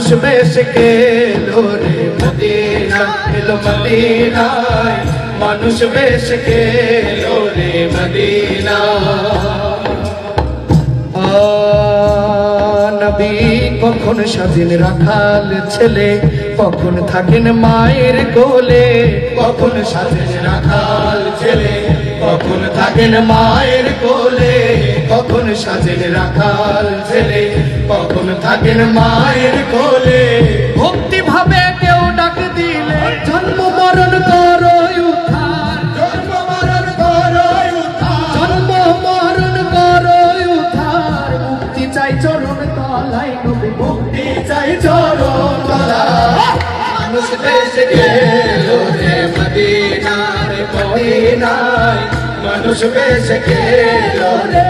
মানুষ বেশ এলো রে মদিনা, এলো মদিনায়, মানুষ বেশ এলো রে মদিনা। নবী কখন সাজেন রাখাল ছেলে, কখন থাকেন মায়ের কোলে, কখন সাজেন রাখাল ছেলে, কখন থাকেন মায়ের কোলে, কখন সাজেন রাখাল ছেলে, কখন থাকেন মায়ের কোলে। ভক্তি ভাবে কেউ ডাক দিলে জন্ম মরণ করো উদ্ধার, জন্ম মরণ করো উদ্ধার, জন্ম মরণ করো উদ্ধার। মুক্তি চাই চরণ তলায় নবী, মুক্তি চাই চরণ তলায়। মানুষ বেশে গেলো রে মদিনায়, মদিনায়, মানুষ বেশে গেলো রে